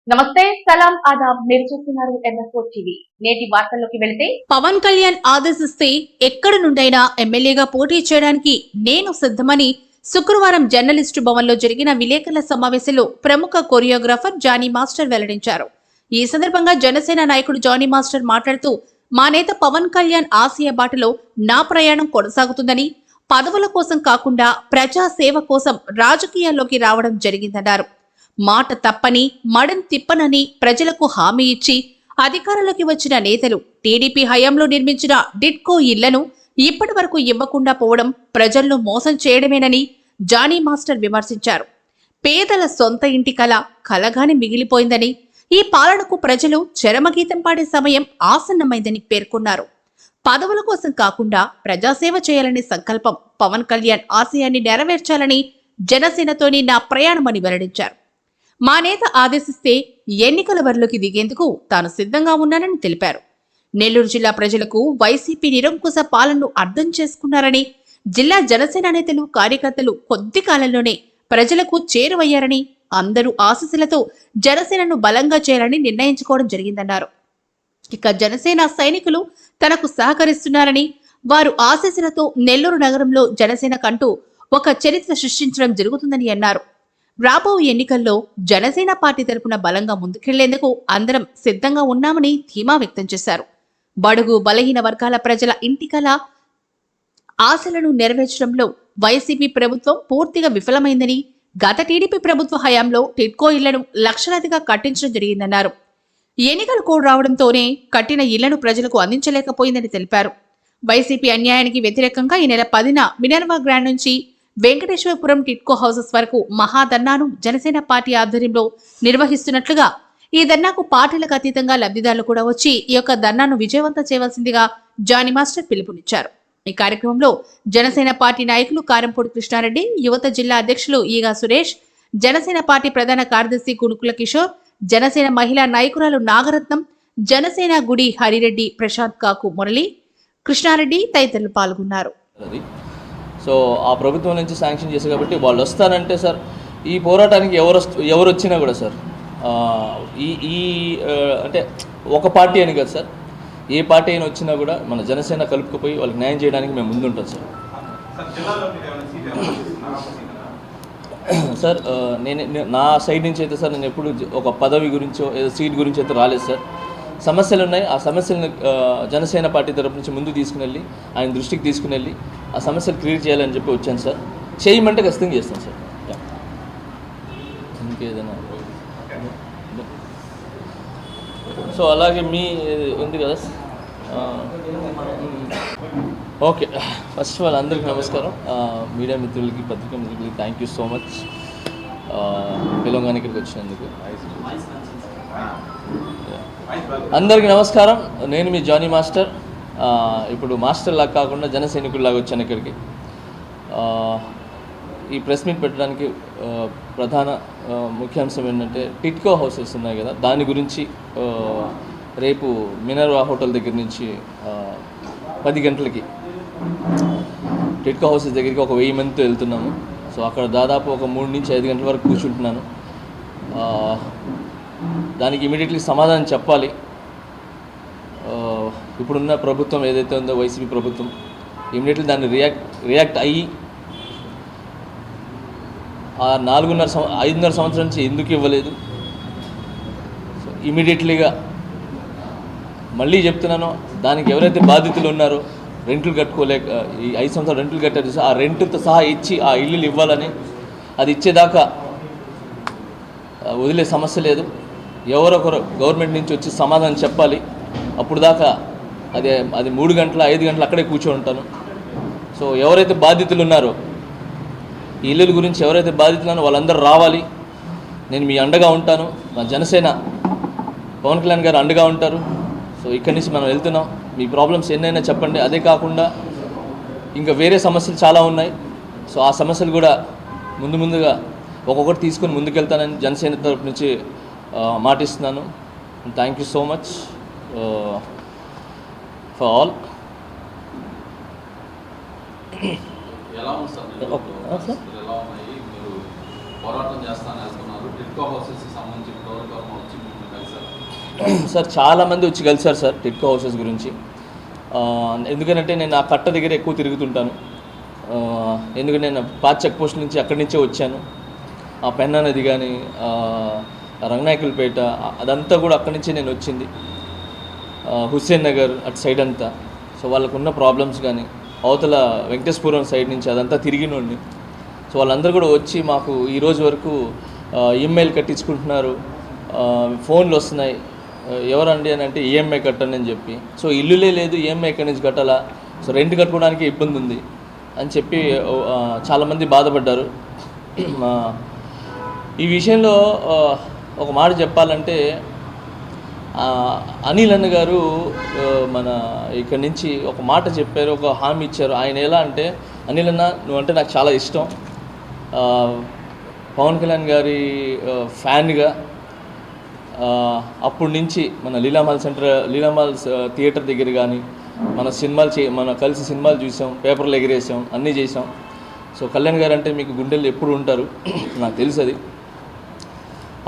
నమస్తే సలాం ఆదాబ్ మీరు చూస్తున్నారు ఎన్ఎస్ఓ టీవీ. నేటి వార్తల్లోకి వెళితే పవన్ కళ్యాణ్ ఆదేశిస్తే ఎక్కడి నుండైనా ఎమ్మెల్యేగా పోటీ చేయడానికి నేను సిద్ధమని శుక్రవారం జర్నలిస్టు భవన్లో జరిగిన విలేకరుల సమావేశంలో ప్రముఖ కొరియోగ్రాఫర్ జానీ మాస్టర్ వెల్లడించారు. ఈ సందర్భంగా జనసేన నాయకుడు జానీ మాస్టర్ మాట్లాడుతూ మా నేత పవన్ కళ్యాణ్ ఆశయ బాటలో నా ప్రయాణం కొనసాగుతుందని, పదవుల కోసం కాకుండా ప్రజా సేవ కోసం రాజకీయాల్లోకి రావడం జరిగిందన్నారు. మాట తప్పని మడం తిప్పనని ప్రజలకు హామీ ఇచ్చి అధికారంలోకి వచ్చిన నేతలు టీడీపీ హయాంలో నిర్మించిన డిడ్కో ఇళ్లను ఇప్పటి వరకు ఇవ్వకుండా పోవడం ప్రజలను మోసం చేయడమేనని జానీ మాస్టర్ విమర్శించారు. పేదల సొంత ఇంటి కలగానే మిగిలిపోయిందని, ఈ పాలనకు ప్రజలు చరమగీతం పాడే సమయం ఆసన్నమైందని పేర్కొన్నారు. పదవుల కోసం కాకుండా ప్రజాసేవ చేయాలనే సంకల్పం పవన్ కళ్యాణ్ ఆశయాన్ని నెరవేర్చాలని జనసేనతోని నా ప్రయాణమని వెల్లడించారు. మా నేత ఆదేశిస్తే ఎన్నికల బరిలోకి దిగేందుకు తాను సిద్ధంగా ఉన్నానని తెలిపారు. నెల్లూరు జిల్లా ప్రజలకు వైసీపీ నిరంకుశ పాలనను అర్థం చేసుకున్నారని, జిల్లా జనసేన నేతలు కార్యకర్తలు కొద్ది కాలంలోనే ప్రజలకు చేరువయ్యారని, అందరూ ఆశీస్సులతో జనసేనను బలంగా చేయాలని నిర్ణయించుకోవడం జరిగిందన్నారు. ఇక జనసేన సైనికులు తనకు సహకరిస్తున్నారని, వారు ఆశీస్సులతో నెల్లూరు నగరంలో జనసేన కంటూ ఒక చరిత్ర సృష్టించడం జరుగుతుందని అన్నారు. రాబో ఎన్నికల్లో జనసేన పార్టీ తరపున బలంగా ముందుకెళ్లేందుకు అందరం సిద్ధంగా ఉన్నామని ధీమా వ్యక్తం చేశారు. బడుగు బలహీన వర్గాల ప్రజల ఇంటికల ఆశలను నెరవేర్చడంలో వైసీపీ ప్రభుత్వం పూర్తిగా విఫలమైందని, గత టీడీపీ ప్రభుత్వ హయాంలో టిడ్కో ఇళ్లను లక్షలాదిగా కట్టించడం జరిగిందన్నారు. ఎన్నికలు కోడ్ రావడంతోనే కట్టిన ఇళ్లను ప్రజలకు అందించలేకపోయిందని తెలిపారు. వైసీపీ అన్యాయానికి వ్యతిరేకంగా ఈ నెల 10న మినర్వా గ్రాండ్ నుంచి వెంకటేశ్వరపురం టిడ్కో హౌసెస్ వరకు మహాధర్నాను జనసేన పార్టీ ఆధ్వర్యంలో నిర్వహిస్తున్నట్లుగా, ఈ ధర్నాకు పార్టీలకు అతీతంగా లబ్ధిదారులు కూడా వచ్చి ఈ యొక్క ధర్నాను విజయవంతం చేయవలసిందిగా జానీ మాస్టర్ పిలుపునిచ్చారు. ఈ కార్యక్రమంలో జనసేన పార్టీ నాయకులు కారంపూడి కృష్ణారెడ్డి, యువత జిల్లా అధ్యక్షులు ఈగా సురేష్, జనసేన పార్టీ ప్రధాన కార్యదర్శి కునుకుల కిషోర్, జనసేన మహిళా నాయకురాలు నాగరత్నం, జనసేన గుడి హరిరెడ్డి, ప్రశాంత్ కాకు మురళి, కృష్ణారెడ్డి తదితరులు పాల్గొన్నారు. సో ఆ ప్రభుత్వం నుంచి శాంక్షన్ చేశారు కాబట్టి వాళ్ళు వస్తారంటే సార్, ఈ పోరాటానికి ఎవరు వచ్చినా కూడా సార్, ఈ అంటే ఒక పార్టీ అని కదా సార్, ఏ పార్టీ అయినా వచ్చినా కూడా మన జనసేన కలుపుకుపోయి వాళ్ళకి న్యాయం చేయడానికి మేము ముందుంటాం సార్. సార్ నా సైడ్ నుంచి అయితే సార్ నేను ఎప్పుడు ఒక పదవి గురించో ఏదో సీట్ గురించి అయితే రాలేదు సార్. సమస్యలు ఉన్నాయి, ఆ సమస్యలను జనసేన పార్టీ తరపు నుంచి ముందు తీసుకుని ఆయన దృష్టికి తీసుకుని ఆ సమస్యలు క్లియర్ చేయాలని చెప్పి వచ్చాను సార్. చేయమంటే ఖచ్చితంగా చేస్తాను సార్. ఇంకేదైనా సో అలాగే మీ ఉంది కదా. ఓకే, ఫస్ట్ ఆఫ్ ఆల్ అందరికీ నమస్కారం. మీడియా మిత్రులకి, పత్రికా మిత్రులకి థ్యాంక్ యూ సో మచ్ పిలవగానే ఇక్కడికి వచ్చినందుకు. అందరికీ నమస్కారం. నేను మీ జానీ మాస్టర్. ఇప్పుడు మాస్టర్ లాగా కాకుండా జన సైనికుల్లాగా వచ్చాను ఇక్కడికి. ఈ ప్రెస్ మీట్ పెట్టడానికి ప్రధాన ముఖ్యాంశం ఏంటంటే టిడ్కో హౌసెస్ ఉన్నాయి కదా, దాని గురించి రేపు మినర్వా హోటల్ దగ్గర నుంచి 10 గంటలకి టిడ్కో హౌసెస్ దగ్గరికి ఒక 1000 మందితో వెళ్తున్నాము. సో అక్కడ దాదాపు ఒక 3 నుంచి 5 గంటల వరకు కూర్చుంటున్నాను. దానికి ఇమీడియట్లీ సమాధానం చెప్పాలి. ఇప్పుడున్న ప్రభుత్వం ఏదైతే ఉందో వైసీపీ ప్రభుత్వం ఇమీడియట్లీ దాన్ని రియాక్ట్ అయ్యి ఆ 5.5 సంవత్సరం నుంచి ఎందుకు ఇవ్వలేదు, సో ఇమీడియట్లీగా మళ్ళీ చెప్తున్నాను, దానికి ఎవరైతే బాధితులు ఉన్నారో రెంట్లు కట్టుకోలేక ఈ 5 సంవత్సరాలు రెంట్లు కట్టారు, ఆ రెంట్తో సహా ఇచ్చి ఆ ఇల్లులు ఇవ్వాలని, అది ఇచ్చేదాకా వదిలే సమస్య లేదు. ఎవరొకరు గవర్నమెంట్ నుంచి వచ్చి సమాధానం చెప్పాలి. అప్పుడు దాకా అది 3 గంటల 5 గంటలు అక్కడే కూర్చొని ఉంటాను. సో ఎవరైతే బాధితులు ఉన్నారో, ఈ ఇల్లుల గురించి ఎవరైతే బాధితులు ఉన్నారో వాళ్ళందరూ రావాలి. నేను మీ అండగా ఉంటాను. మా జనసేన పవన్ కళ్యాణ్ గారు అండగా ఉంటారు. సో ఇక్కడి నుంచి మనం వెళ్తున్నాం. మీ ప్రాబ్లమ్స్ ఎన్నైనా చెప్పండి. అదే కాకుండా ఇంకా వేరే సమస్యలు చాలా ఉన్నాయి. సో ఆ సమస్యలు కూడా ముందుగా ఒక్కొక్కటి తీసుకొని ముందుకెళ్తానని జనసేన తరపు నుంచి మాటిస్తున్నాను. Thank you so much for all. ఎలా ఉంది సార్? ఎలా ఉన్నాయి? మీరు పోరాటం చేస్తానని వెళ్తున్నారు. టిడ్కో హౌసెస్కి సంబంధించి గవర్నమెంట్ వచ్చి మిమ్మల్ని కలిసారు సార్? చాలామంది వచ్చి కలిసారు సార్ టిడ్కో హౌసెస్ గురించి. ఎందుకంటే నేను ఆ కట్ట దగ్గర ఎక్కువ తిరుగుతుంటాను. ఎందుకంటే నేను పాత చెక్ పోస్ట్ నుంచి అక్కడి నుంచే వచ్చాను. ఆ పెన్నా నది కానీ రంగనాయకులపేట అదంతా కూడా అక్కడి నుంచే నేను వచ్చింది. హుస్సేన్ నగర్ అటు సైడ్ అంతా. సో వాళ్ళకున్న ప్రాబ్లమ్స్ కానీ అవతల వెంకటేశ్వరం సైడ్ నుంచి అదంతా తిరిగినండి. సో వాళ్ళందరూ కూడా వచ్చి మాకు ఈరోజు వరకు ఈఎంఐలు కట్టించుకుంటున్నారు, ఫోన్లు వస్తున్నాయి. ఎవరండి అని అంటే ఈఎంఐ కట్టండి అని చెప్పి. సో ఇల్లులే లేదు, ఈఎంఐ ఎక్కడి నుంచి కట్టాలా, సో రెంట్ కట్టుకోవడానికి ఇబ్బంది ఉంది అని చెప్పి చాలామంది బాధపడ్డారు. ఈ విషయంలో ఒక మాట చెప్పాలంటే అనిల్ అన్న గారు మన ఇక్కడి నుంచి ఒక మాట చెప్పారు, ఒక హామీ ఇచ్చారు. ఆయన ఎలా అంటే, అనిల్ అన్న నువ్వంటే నాకు చాలా ఇష్టం, పవన్ కళ్యాణ్ గారి ఫ్యాన్గా అప్పటి నుంచి మన లీలామాల్ థియేటర్ దగ్గర కానీ మన మన కలిసి సినిమాలు చూసాం, పేపర్లు ఎగిరేసాం, అన్నీ చేసాం. సో కళ్యాణ్ గారు అంటే మీకు గుండెలు ఎప్పుడు ఉంటారు, నాకు తెలుసు అది.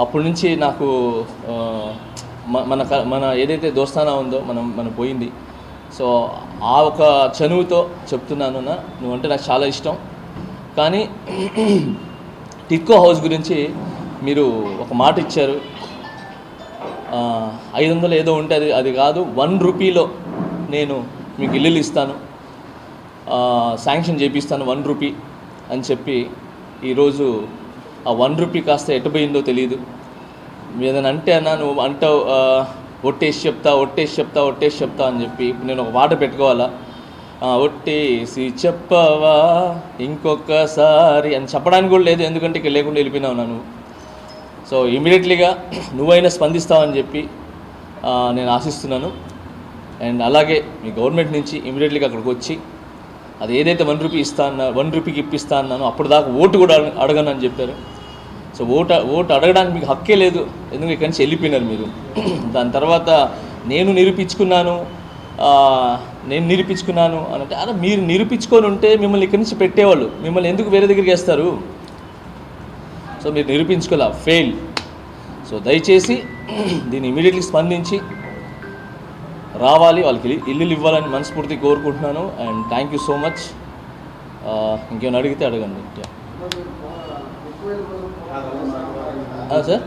అప్పటి నుంచి నాకు మన ఏదైతే దోస్తానా ఉందో మనం పోయింది. సో ఆ ఒక చనువుతో చెప్తున్నాను, నువ్వంటే నాకు చాలా ఇష్టం. కానీ టిడ్కో హౌస్ గురించి మీరు ఒక మాట ఇచ్చారు, 500 ఏదో ఉంటే అది కాదు, 1 రూపీలో నేను మీకు ఇల్లులు ఇస్తాను, శాంక్షన్ చేపిస్తాను 1 రూపీ అని చెప్పి ఈరోజు ఆ 1 రూపీ కాస్త ఎటుపోయిందో తెలియదు. ఏదైనా అంటే అన్నా నువ్వు అంటావు ఒట్టేసి చెప్తా అని చెప్పి ఇప్పుడు నేను ఒక పాట పెట్టుకోవాలా, ఒట్టేసి చెప్పవా ఇంకొకసారి అని చెప్పడానికి కూడా లేదు, ఎందుకంటే ఇక్కడ లేకుండా వెళ్ళిపోయినావు నన్ను. సో ఇమీడియట్లీగా నువ్వైనా స్పందిస్తావని చెప్పి నేను ఆశిస్తున్నాను. అండ్ అలాగే మీ గవర్నమెంట్ నుంచి ఇమీడియట్లీగా అక్కడికి వచ్చి అది ఏదైతే 1 రూపీ 1 రూపీకి ఇప్పిస్తా అన్నానో అప్పుడు దాకా ఓటు కూడా అడగను అని చెప్పారు. సో ఓటు అడగడానికి మీకు హక్కే లేదు, ఎందుకంటే ఇక్కడి నుంచి వెళ్ళిపోయినారు మీరు. దాని తర్వాత నేను నిరూపించుకున్నాను అని అంటే, అలా మీరు నిరూపించుకొని ఉంటే మిమ్మల్ని ఇక్కడి నుంచి పెట్టేవాళ్ళు, మిమ్మల్ని ఎందుకు వేరే దగ్గరికి వేస్తారు? సో మీరు నిరూపించుకోలే, ఫెయిల్. సో దయచేసి దీన్ని ఇమీడియట్లీ స్పందించి రావాలి, వాళ్ళకి ఇల్లులు ఇవ్వాలని మనస్ఫూర్తి కోరుకుంటున్నాను. And thank you so much. ఇంకేమైనా అడిగితే అడగండి. సార్